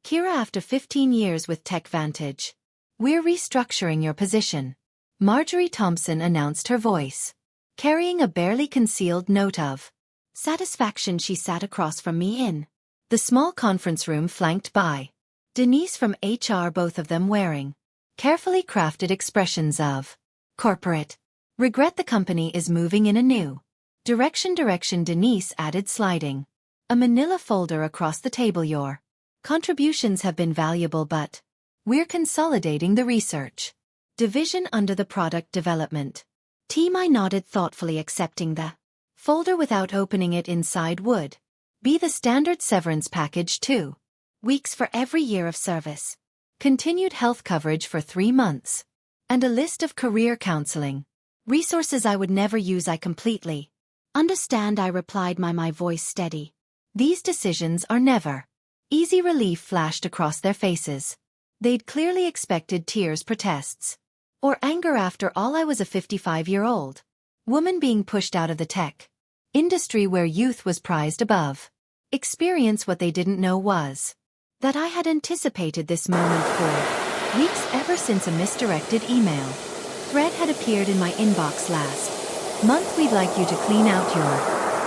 Kira, after 15 years with TechVantage, we're restructuring your position. Marjorie Thompson announced, her voice carrying a barely concealed note of satisfaction. She sat across from me in the small conference room, flanked by Denise from HR, both of them wearing carefully crafted expressions of corporate regret. The company is moving in a new direction. Denise added, sliding a manila folder across the table. Your contributions have been valuable, but we're consolidating the research division under the product development team. I nodded thoughtfully, accepting the folder without opening it. Inside would be the standard severance package: 2 weeks for every year of service, continued health coverage for 3 months, and a list of career counseling resources I would never use. I completely understand, I replied, my voice steady. These decisions are never easy. Relief flashed across their faces. They'd clearly expected tears, protests, or anger. After all, I was a 55-year-old woman being pushed out of the tech industry where youth was prized above experience. What they didn't know was that I had anticipated this moment for weeks, ever since a misdirected email thread had appeared in my inbox last month. We'd like you to clean out your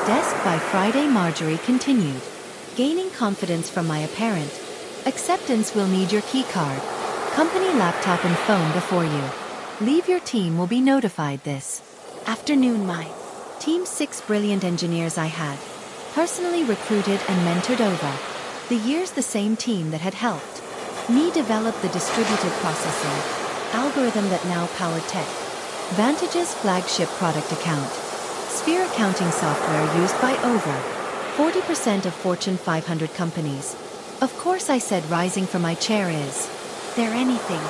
desk by Friday, Marjorie continued, gaining confidence from my apparent acceptance. We'll need your key card, company laptop and phone before you leave. Your team will be notified this afternoon. My team, 6 brilliant engineers I had personally recruited and mentored over the years, the same team that had helped me develop the distributed processing algorithm that now powered TechVantage's flagship product, account Sphere accounting software used by over 40% of Fortune 500 companies. Of course, I said, rising from my chair. Is there anything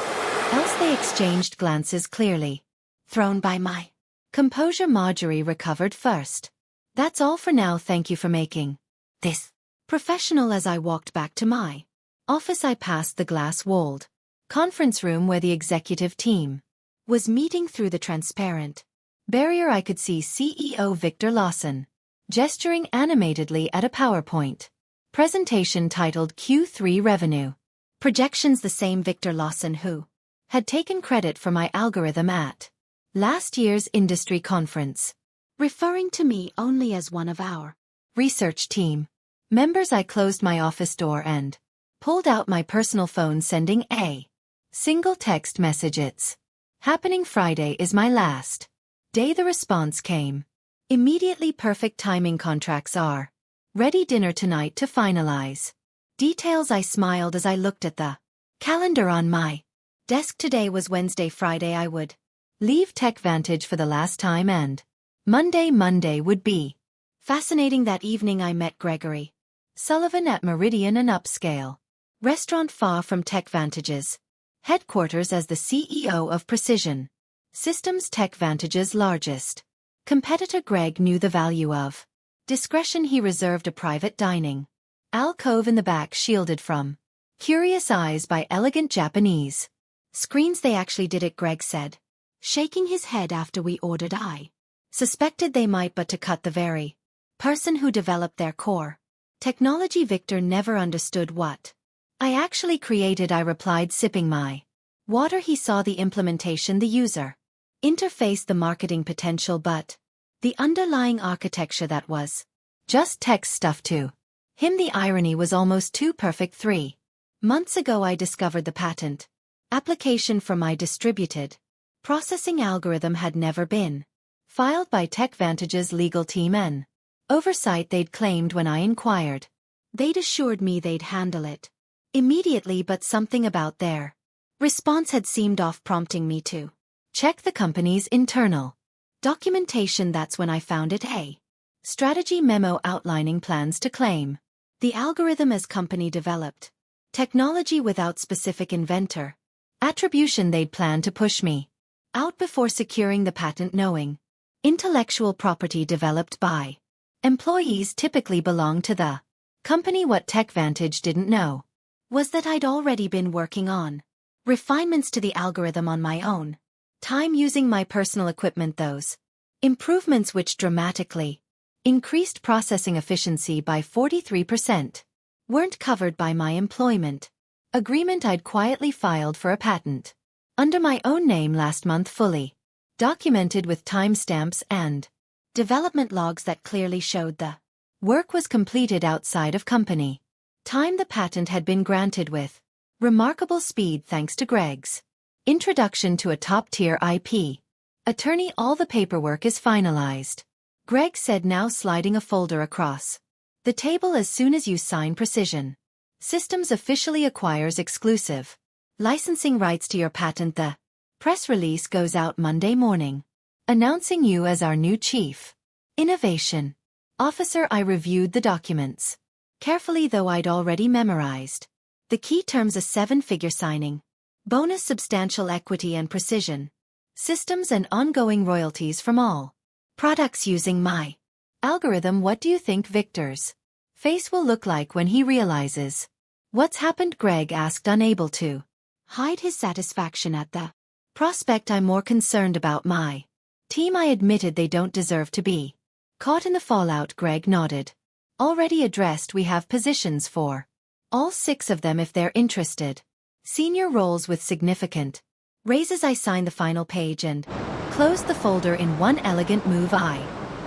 else? They exchanged glances, clearly thrown by my composure. Marjorie recovered first. That's all for now. Thank you for making this professional. As I walked back to my office, I passed the glass-walled conference room where the executive team was meeting. Through the transparent barrier, I could see CEO Victor Lawson gesturing animatedly at a PowerPoint presentation titled Q3 Revenue Projections. The same Victor Lawson who had taken credit for my algorithm at last year's industry conference, referring to me only as one of our research team members. I closed my office door and pulled out my personal phone, sending a single text message. It's happening. Friday is my last day. The response came immediately. Perfect timing. Contracts are ready. Dinner tonight to finalize details. I smiled as I looked at the calendar on my desk. Today was Wednesday. Friday I would leave TechVantage for the last time, and Monday would be fascinating. That evening I met Gregory Sullivan at Meridian, an upscale restaurant far from TechVantage's headquarters. As the CEO of Precision Systems, TechVantage's largest competitor, Greg knew the value of discretion. He reserved a private dining alcove in the back, shielded from curious eyes by elegant Japanese screens. They actually did it, Greg said, shaking his head after we ordered. I suspected they might, but to cut the very person who developed their core technology, Victor never understood what I actually created. I replied, sipping my water. He saw the implementation, the user interface, the marketing potential, but the underlying architecture, that was just text stuff to him. The irony was almost too perfect. 3 months ago I discovered the patent application for my distributed processing algorithm had never been filed by TechVantage's legal team, an oversight they'd claimed. When I inquired, they'd assured me they'd handle it immediately, but something about their response had seemed off, prompting me to check the company's internal documentation. That's when I found it, a strategy memo outlining plans to claim the algorithm as company developed technology without specific inventor attribution. They'd planned to push me out before securing the patent, knowing intellectual property developed by employees typically belonged to the company. What TechVantage didn't know was that I'd already been working on refinements to the algorithm on my own time, using my personal equipment. Those improvements, which dramatically increased processing efficiency by 43%, weren't covered by my employment Agreement I'd quietly filed for a patent. Under my own name last month fully. Documented with timestamps and development logs that clearly showed the work was completed outside of company time the patent had been granted with remarkable speed thanks to Greg's introduction to a top-tier IP attorney. All the paperwork is finalized, Greg said, now sliding a folder across the table. As soon as you sign, Precision Systems officially acquires exclusive licensing rights to your patent. The press release goes out Monday morning, announcing you as our new Chief Innovation Officer. I reviewed the documents carefully, though I'd already memorized the key terms: a 7-figure signing bonus, substantial equity, and Precision Systems and ongoing royalties from all products using my algorithm. What do you think Victor's face will look like when he realizes what's happened? Greg asked, unable to hide his satisfaction at the prospect. I'm more concerned about my team, I admitted. They don't deserve to be caught in the fallout. Greg nodded. Already addressed. We have positions for all 6 of them if they're interested. Senior roles with significant raises. I signed the final page and closed the folder in one elegant move. I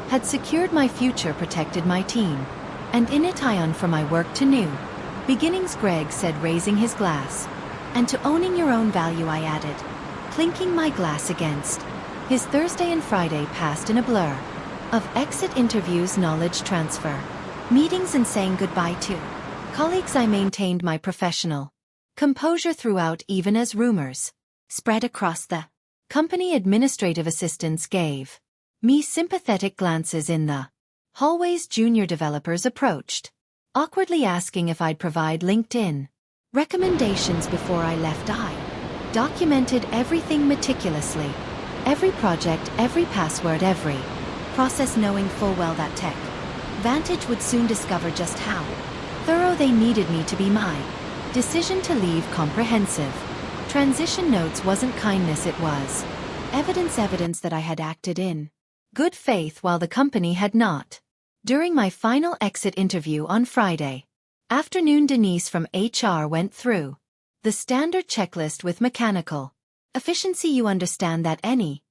had secured my future, protected my team, and in it I on for my work to new beginnings, Greg said, raising his glass. And to owning your own value, I added, clinking my glass against his. Thursday and Friday passed in a blur of exit interviews, knowledge transfer meetings, and saying goodbye to colleagues. I maintained my professional composure throughout, even as rumors spread across the company. Administrative assistants gave me sympathetic glances in the hallways. Junior developers approached, awkwardly asking if I'd provide LinkedIn recommendations. Before I left, I documented everything meticulously. Every project, every password, every process, knowing full well that Tech Vantage would soon discover just how thorough they needed me to be. My decision to leave comprehensive transition notes wasn't kindness, it was evidence that I had acted in good faith while the company had not. During my final exit interview on Friday afternoon, Denise from HR went through the standard checklist with mechanical efficiency. You understand that any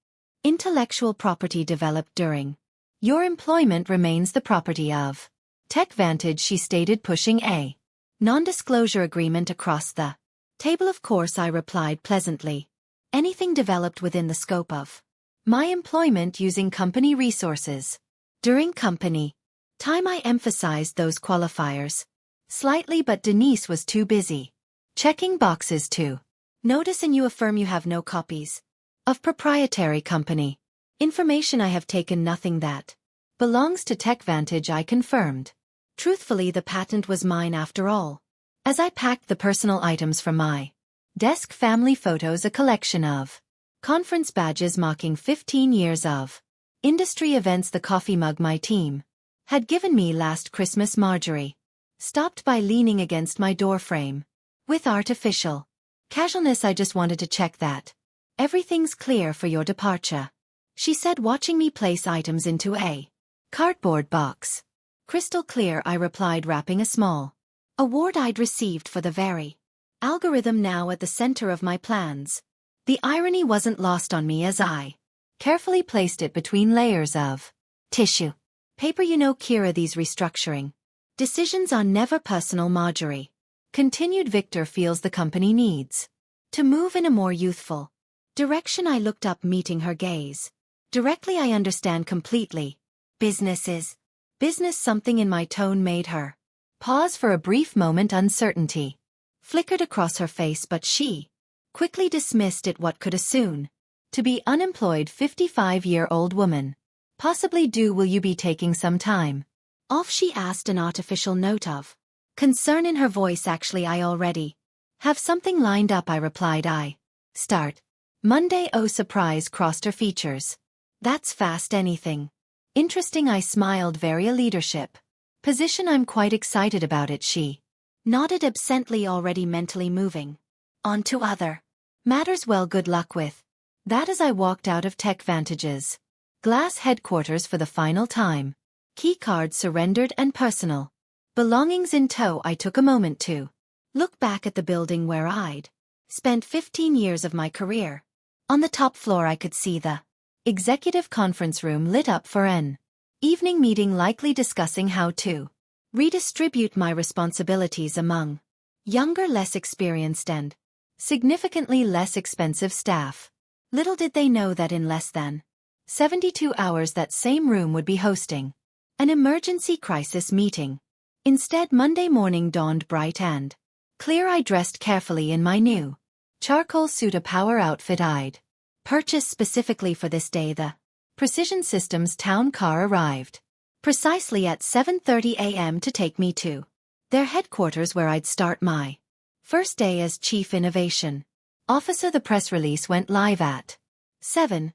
intellectual property developed during your employment remains the property of TechVantage, she stated, pushing a non-disclosure agreement across the table. Of course, I replied pleasantly. Anything developed within the scope of my employment using company resources during company time. I emphasized those qualifiers slightly, but Denise was too busy checking boxes to notice. And you affirm you have no copies of proprietary company information? I have taken nothing that belongs to TechVantage, I confirmed. Truthfully, the patent was mine after all. As I packed the personal items from my desk, family photos, a collection of conference badges mocking 15 years of industry events, the coffee mug my team had given me last Christmas. Marjorie stopped by, leaning against my doorframe with artificial casualness. I just wanted to check that everything's clear for your departure, she said, watching me place items into a cardboard box. Crystal clear, I replied, wrapping a small award I'd received for the very algorithm now at the center of my plans. The irony wasn't lost on me as I carefully placed it between layers of tissue paper. You know, Kira, these restructuring decisions are never personal, Marjorie continued. Victor feels the company needs to move in a more youthful direction. I looked up, meeting her gaze directly. I understand completely. Business is business. Something in my tone made her pause for a brief moment. Uncertainty flickered across her face, but she quickly dismissed it. What could a soon to be unemployed 55-year-old woman possibly do? Will you be taking some time off, she asked, an artificial note of concern in her voice. Actually, I already have something lined up, I replied. I start Monday. Oh, surprise crossed her features. That's fast. Anything interesting? I smiled. Very a leadership position. I'm quite excited about it, she nodded absently, already mentally moving on to other matters. Well, good luck with that. As I walked out of TechVantage's glass headquarters for the final time, key cards surrendered and personal belongings in tow, I took a moment to Look back at the building where I'd spent 15 years of my career. On the top floor I could see the executive conference room lit up for an evening meeting, likely discussing how to redistribute my responsibilities among younger, less experienced and significantly less expensive staff. Little did they know that in less than 72 hours that same room would be hosting an emergency crisis meeting. Instead, Monday morning dawned bright and clear. I dressed carefully in my new charcoal suit, a power outfit I'd purchased specifically for this day. The Precision Systems town car arrived precisely at 7:30 a.m. to take me to their headquarters, where I'd start my first day as Chief Innovation Officer. The press release went live at 7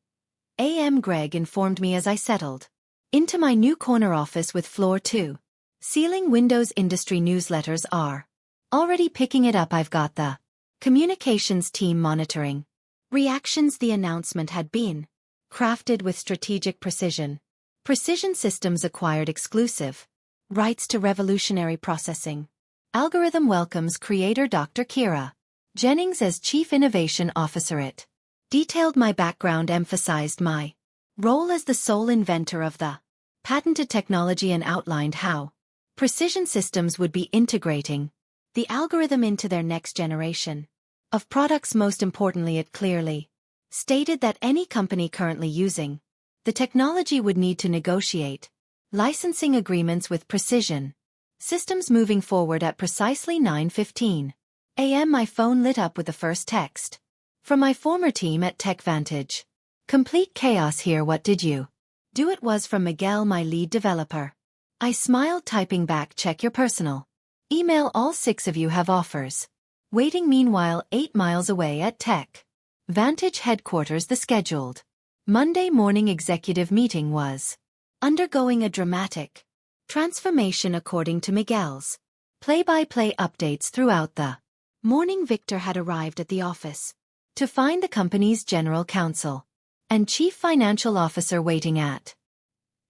a.m. Greg informed me as I settled into my new corner office with floor 2 ceiling windows. Industry newsletters are already picking it up. I've got the communications team monitoring reactions. The announcement had been crafted with strategic precision. Precision Systems acquired exclusive rights to revolutionary processing algorithm, welcomes creator Dr. Kira Jennings as Chief Innovation Officer. It detailed my background, emphasized my role as the sole inventor of the patented technology, and outlined how Precision Systems would be integrating the algorithm into their next generation of products. Most importantly, it clearly stated that any company currently using the technology would need to negotiate licensing agreements with Precision Systems. Moving forward, at precisely 9:15 a.m. my phone lit up with the first text from my former team at TechVantage. Complete chaos here, what did you do? It was from Miguel, my lead developer. I smiled, typing back, check your personal email, all 6 of you have offers waiting. Meanwhile, 8 miles away at TechVantage headquarters, the scheduled Monday morning executive meeting was undergoing a dramatic transformation. According to Miguel's play-by-play updates throughout the morning, Victor had arrived at the office to find the company's general counsel and chief financial officer waiting at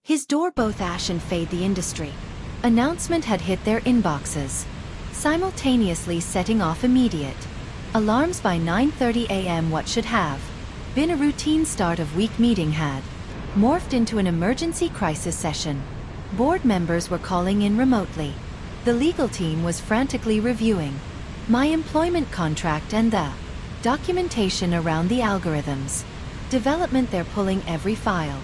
his door. Both Ash and Fade, the industry announcement, had hit their inboxes, simultaneously setting off immediate alarms. By 9:30 a.m. what should have been a routine start of week meeting had morphed into an emergency crisis session. Board members were calling in remotely. The legal team was frantically reviewing my employment contract and the documentation around the algorithms development. They're pulling every file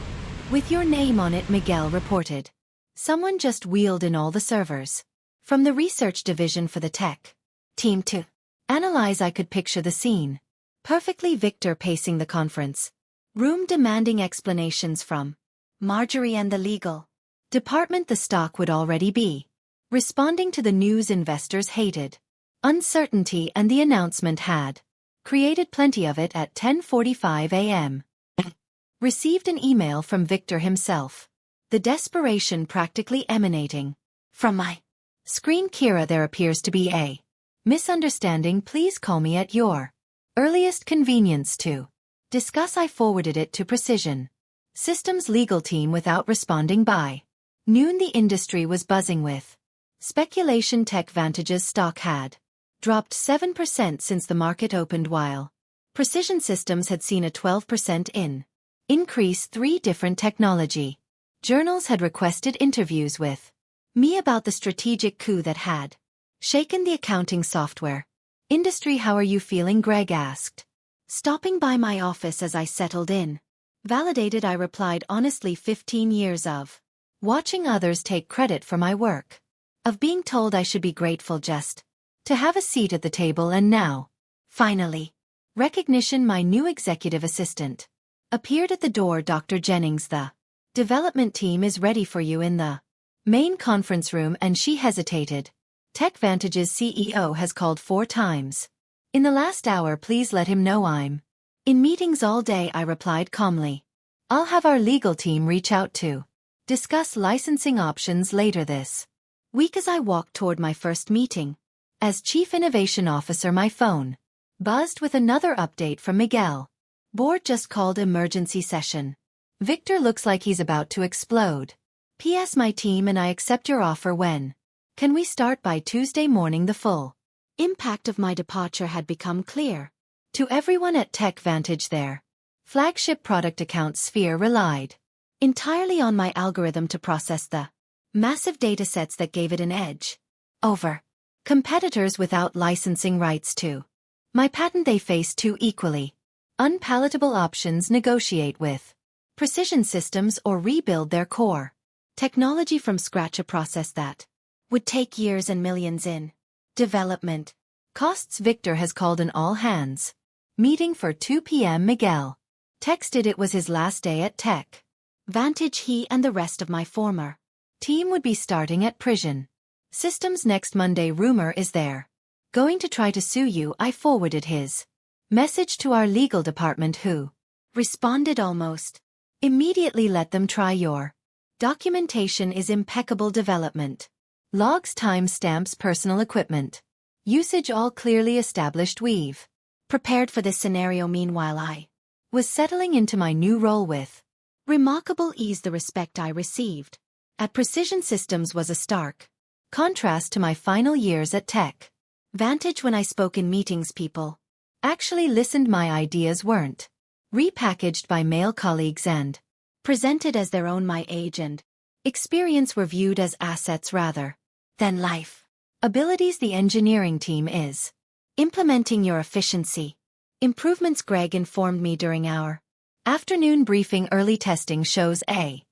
with your name on it, Miguel reported. Someone just wheeled in all the servers from the research division for the tech team to analyze. I could picture the scene perfectly. Victor pacing the conference room, demanding explanations from Marjorie and the legal department. The stock would already be responding to the news investors hated. Uncertainty, and the announcement had created plenty of it. At 10:45 a.m. received an email from Victor himself, the desperation practically emanating from my screen. Kira, there appears to be a misunderstanding. Please call me at your earliest convenience to discuss. I forwarded it to Precision Systems legal team without responding. By noon the industry was buzzing with speculation. TechVantage's stock had dropped 7% since the market opened, while Precision Systems had seen a 12% increase. 3 different technology journals had requested interviews with me about the strategic coup that had shaken the accounting software industry. How are you feeling? Greg asked, stopping by my office as I settled in. Validated, I replied honestly. 15 years of watching others take credit for my work, of being told I should be grateful just to have a seat at the table, and now, finally, recognition. My new executive assistant appeared at the door. Dr. Jennings, the development team is ready for you in the main conference room. And she hesitated. TechVantage's CEO has called 4 times in the last hour. Please let him know I'm in meetings all day, I replied calmly. I'll have our legal team reach out to discuss licensing options later this week. As I walked toward my first meeting as Chief Innovation Officer, my phone buzzed with another update from Miguel. Board just called emergency session. Victor looks like he's about to explode. P.S. My team and I accept your offer. When can we start? By Tuesday morning. The full Impact of my departure had become clear. To everyone at TechVantage their flagship product account Sphere relied entirely on my algorithm to process the massive datasets that gave it an edge over competitors without licensing rights to my patent. They faced two equally unpalatable options: negotiate with Precision Systems or rebuild their core technology from scratch, a process that would take years and millions in development costs. Victor has called an all-hands meeting for 2 p.m. Miguel texted it was his last day at TechVantage. He and the rest of my former team would be starting at Precision Systems next Monday. Rumor is they're going to try to sue you. I forwarded his message to our legal department, who responded almost immediately. Let them try. Your documentation is impeccable. Development logs, timestamps, personal equipment usage all clearly established. We've prepared for this scenario. Meanwhile, I was settling into my new role with remarkable ease. The respect I received at Precision Systems was a stark contrast to my final years at TechVantage. When I spoke in meetings, people actually listened. My ideas weren't repackaged by male colleagues and presented as their own. My age and experience were viewed as assets rather than life abilities. The engineering team is implementing your efficiency improvements, Greg informed me during our afternoon briefing. Early testing shows a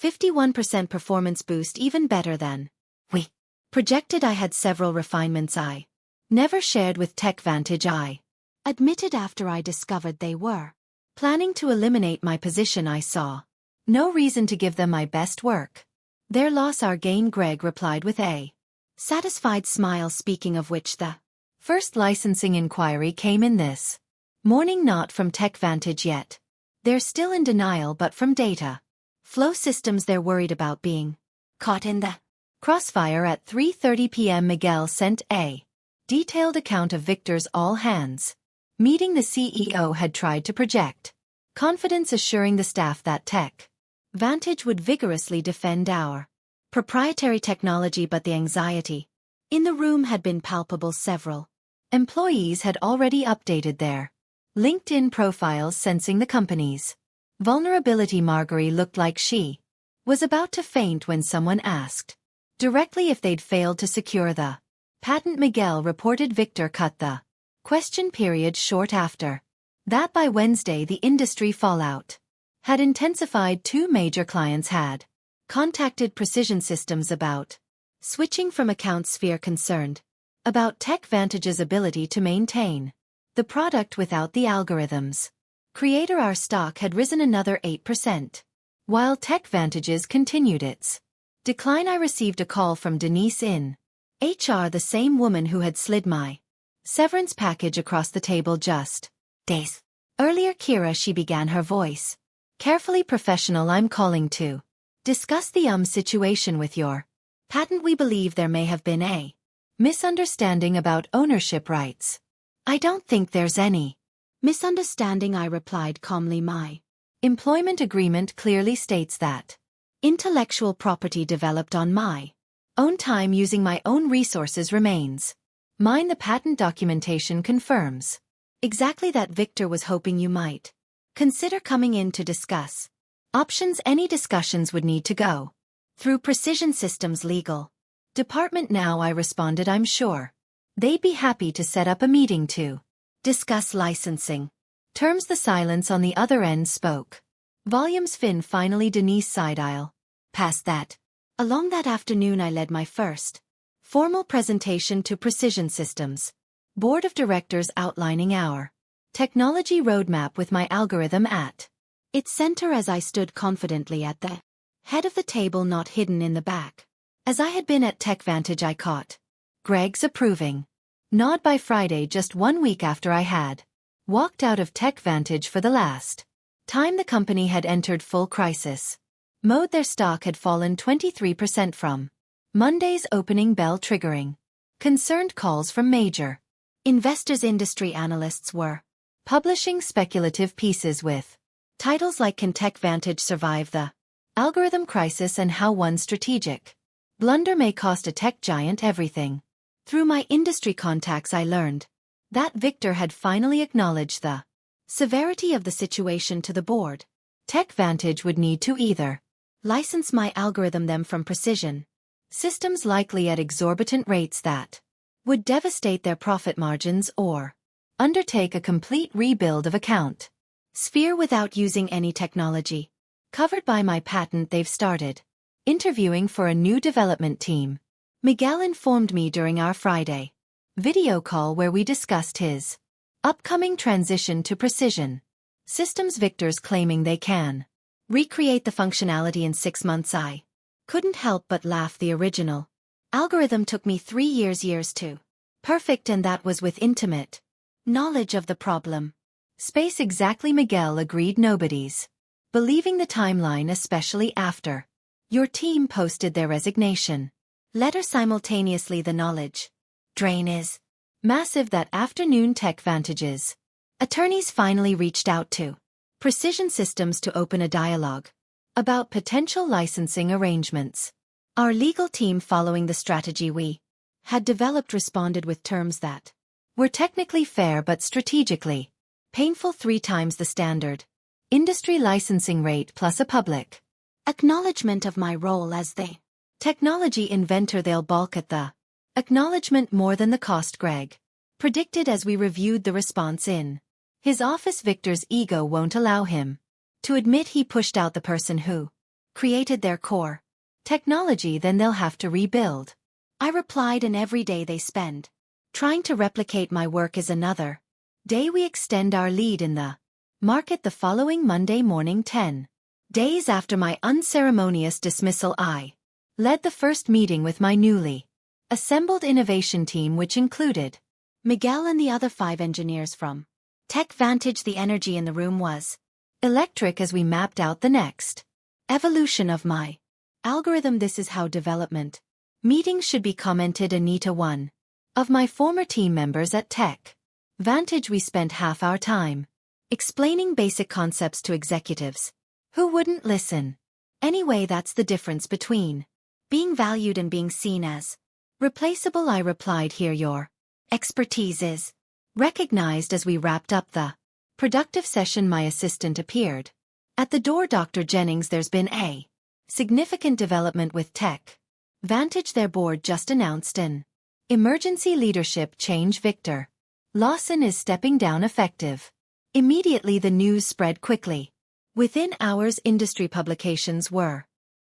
51% performance boost, even better than we projected. I had several refinements I never shared with TechVantage, I admitted after I discovered they were planning to eliminate my position. I saw no reason to give them my best work. Their loss, our gain, Greg replied with a satisfied smile. Speaking of which, the first licensing inquiry came in this morning, not from TechVantage yet. They're still in denial, but from Data Flow Systems. They're worried about being caught in the crossfire. At 3:30 p.m. Miguel sent a detailed account of Victor's all-hands meeting. The CEO had tried to project confidence, assuring the staff that TechVantage would vigorously defend our proprietary technology, but the anxiety in the room had been palpable. Several employees had already updated their LinkedIn profiles, sensing the company's vulnerability. Marguerite looked like she was about to faint when someone asked directly if they'd failed to secure the patent. Miguel reported Victor cut the question period short. After that, by Wednesday, the industry fallout had intensified. Two major clients had contacted Precision Systems about switching from accounts. Sphere concerned about TechVantage's ability to maintain the product without the algorithms creator. Our stock had risen another 8%, while TechVantage's continued its decline. I received a call from Denise in HR, the same woman who had slid my severance package across the table just days earlier. Kira, she began, her voice carefully professional. I'm calling to discuss the situation with your patent. We believe there may have been a misunderstanding about ownership rights. I don't think there's any misunderstanding, I replied calmly. My employment agreement clearly states that intellectual property developed on my own time using my own resources remains mine. The patent documentation confirms exactly that. Victor was hoping you might consider coming in to discuss options. Any discussions would need to go through Precision Systems legal department now, I responded. I'm sure they'd be happy to set up a meeting to discuss licensing terms. The silence on the other end spoke volumes. Finn, finally, Denise sighed. I'll pass that along. That afternoon I led my first formal presentation to Precision Systems Board of Directors, outlining our technology roadmap with my algorithm at its center. As I stood confidently at the head of the table, not hidden in the back as I had been at TechVantage, I caught Greg's approving nod. By Friday, just 1 week after I had walked out of TechVantage for the last time, the company had entered full crisis mode. Their stock had fallen 23% from Monday's opening bell, triggering concerned calls from major investors. Industry analysts were publishing speculative pieces with titles like "Can TechVantage Survive the Algorithm Crisis?" and "How One Strategic Blunder May Cost a Tech Giant Everything." Through my industry contacts I learned that Victor had finally acknowledged the severity of the situation to the board. TechVantage would need to either license my algorithm them from Precision Systems likely at exorbitant rates that would devastate their profit margins, or undertake a complete rebuild of account Sphere without using any technology covered by my patent. They've started interviewing for a new development team. Miguel informed me during our Friday video call where we discussed his upcoming transition to Precision Systems. Victor's claiming they can recreate the functionality in 6 months. I couldn't help but laugh. The original algorithm took me 3 years to perfect, and that was with intimate knowledge of the problem space. Exactly, Miguel agreed. Nobody's believing the timeline, especially after your team posted their resignation letter simultaneously. The knowledge drain is massive. That afternoon, TechVantage's attorneys finally reached out to Precision Systems to open a dialogue about potential licensing arrangements. Our legal team, following the strategy we had developed, responded with terms that were technically fair but strategically painful. 3 times the standard industry licensing rate plus a public acknowledgement of my role as the technology inventor. They'll balk at the acknowledgement more than the cost, Greg predicted as we reviewed the response in his office. Victor's ego won't allow him to admit he pushed out the person who created their core technology. Then they'll have to rebuild, I replied, and every day they spend trying to replicate my work is another day we extend our lead in the market. The following Monday morning, 10 days after my unceremonious dismissal, I led the first meeting with my newly assembled innovation team, which included Miguel and the other 5 engineers from TechVantage. The energy in the room was electric as we mapped out the next evolution of my algorithm. This is how development meetings should be, commented Anita, one of my former team members at TechVantage. We spent half our time explaining basic concepts to executives who wouldn't listen. Anyway, that's the difference between being valued and being seen as replaceable, I replied. Here your expertise is recognized. As we wrapped up the productive session, my assistant appeared at the door. Dr. Jennings, there's been a significant development with TechVantage. Their board just announced an emergency leadership change. Victor Lawson is stepping down effective immediately. The news spread quickly. Within hours, industry publications were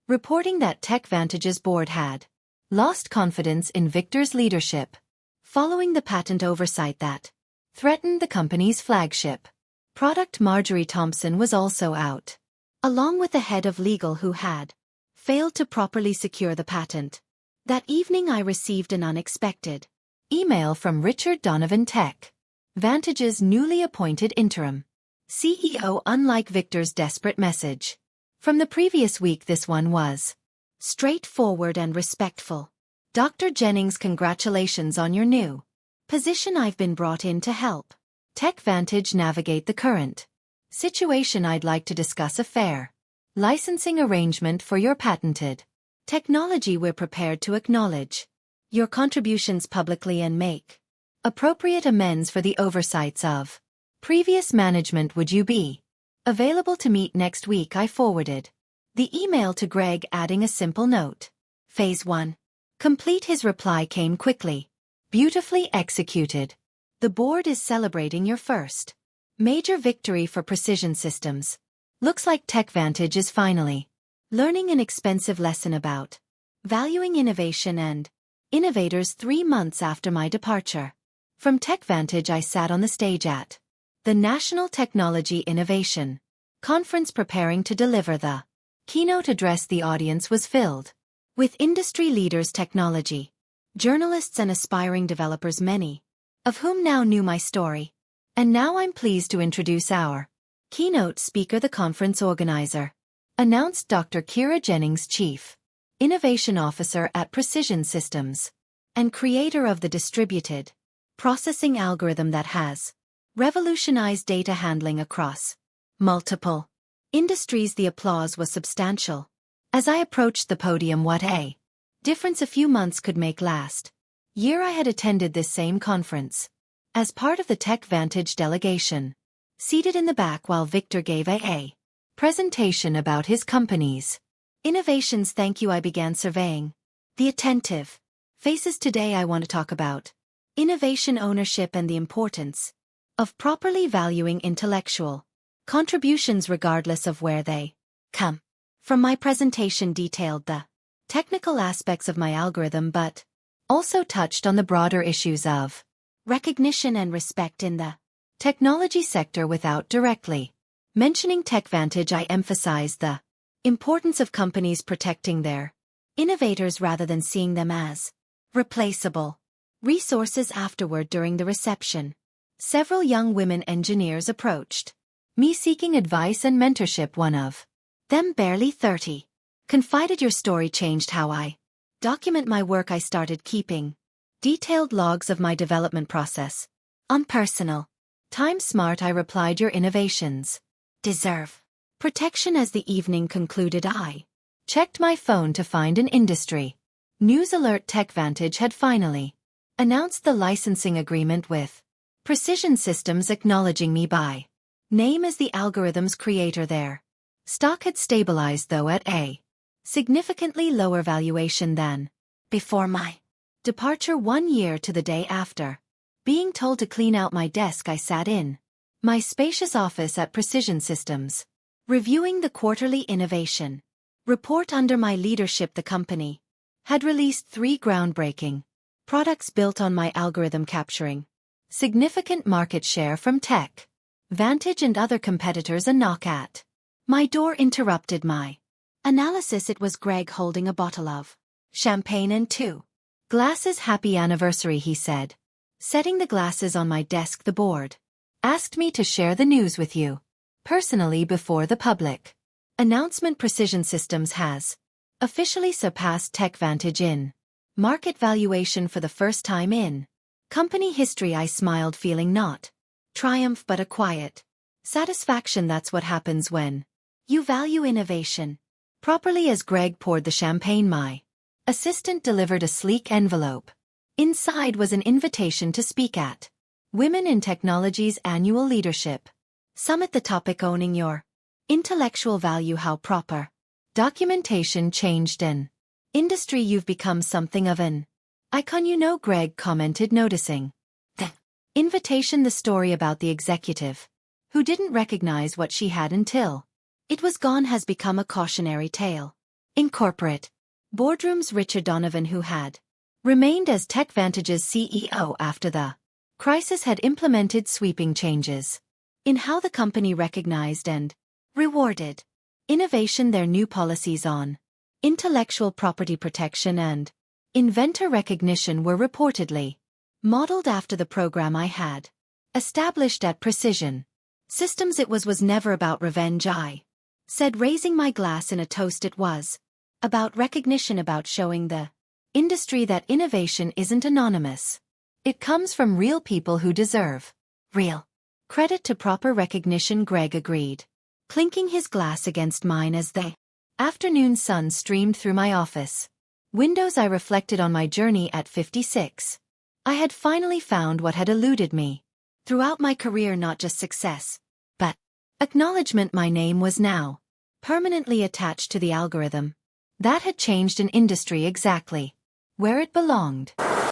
reporting that TechVantage's board had lost confidence in Victor's leadership following the patent oversight that threatened the company's flagship product. Marjorie Thompson was also out, along with the head of legal, who had failed to properly secure the patent. That evening I received an unexpected email from Richard Donovan, TechVantage's newly appointed interim CEO. Unlike Victor's desperate message from the previous week, this one was straightforward and respectful. Dr. Jennings, congratulations on your new position. I've been brought in to help TechVantage navigate the current situation. I'd like to discuss a fair licensing arrangement for your patented technology. We're prepared to acknowledge your contributions publicly and make appropriate amends for the oversights of previous management. Would you be available to meet next week? I forwarded the email to Greg, adding a simple note. Phase 1 complete. His reply came quickly. Beautifully executed. The board is celebrating your first major victory for Precision Systems. Looks like TechVantage is finally learning an expensive lesson about valuing innovation and innovators. 3 months after my departure from TechVantage, I sat on the stage at the National Technology Innovation Conference preparing to deliver the keynote address. The audience was filled with industry leaders, technology journalists, and aspiring developers, many of whom now knew my story. And now I'm pleased to introduce our keynote speaker. The conference organizer announced Dr. Kira Jennings, Chief Innovation Officer at Precision Systems and creator of the distributed processing algorithm that has revolutionized data handling across multiple industries. The applause was substantial as I approached the podium. What a difference a few months could make. Last year I had attended this same conference. As part of the TechVantage delegation. Seated in the back while Victor gave a presentation about his company's innovations. Thank you. I began surveying the attentive faces. Today I want to talk about innovation ownership and the importance of properly valuing intellectual contributions regardless of where they come from. My presentation detailed the technical aspects of my algorithm but also touched on the broader issues of recognition and respect in the technology sector. Without directly mentioning TechVantage, I emphasized the importance of companies protecting their innovators rather than seeing them as replaceable resources. Afterward, during the reception, several young women engineers approached me seeking advice and mentorship. One of them, barely 30, confided, "Your story changed how I document my work. I started keeping detailed logs of my development process on personal time." Smart, I replied. "Your innovations deserve protection." As the evening concluded, I checked my phone to find an industry news alert. TechVantage had finally announced the licensing agreement with Precision Systems, acknowledging me by name as the algorithm's creator. Their stock had stabilized, though at a significantly lower valuation than before my departure 1 year to the day after being told to clean out my desk. I sat in my spacious office at Precision Systems, reviewing the quarterly innovation report. Under my leadership, the company had released 3 groundbreaking products built on my algorithm, capturing significant market share from TechVantage and other competitors. A knock at my door interrupted my analysis. It was Greg, holding a bottle of champagne and 2 glasses. "Happy anniversary," he said, setting the glasses on my desk. "The board asked me to share the news with you personally before the public announcement. Precision Systems has officially surpassed TechVantage in market valuation for the first time in company history." I smiled, feeling not triumph but a quiet satisfaction. That's what happens when you value innovation properly. As Greg poured the champagne, my assistant delivered a sleek envelope. Inside was an invitation to speak at Women in Technology's annual leadership summit. The topic: owning your intellectual value, how proper documentation changed an industry. You've become something of an icon, you know, Greg commented, noticing the invitation. The story about the executive who didn't recognize what she had until it was gone has become a cautionary tale in corporate boardrooms. Richard Donovan, who had remained as TechVantage's CEO after the crisis, had implemented sweeping changes in how the company recognized and rewarded innovation. Their new policies on intellectual property protection and inventor recognition were reportedly modeled after the program I had established at Precision Systems. It was never about revenge, I said, raising my glass in a toast. It was about recognition, about showing the industry that innovation isn't anonymous. It comes from real people who deserve real credit. To proper recognition, Greg agreed, clinking his glass against mine as the afternoon sun streamed through my office windows. I reflected on my journey at 56. I had finally found what had eluded me throughout my career: not just success, but acknowledgement. My name was now permanently attached to the algorithm that had changed an industry exactly where it belonged.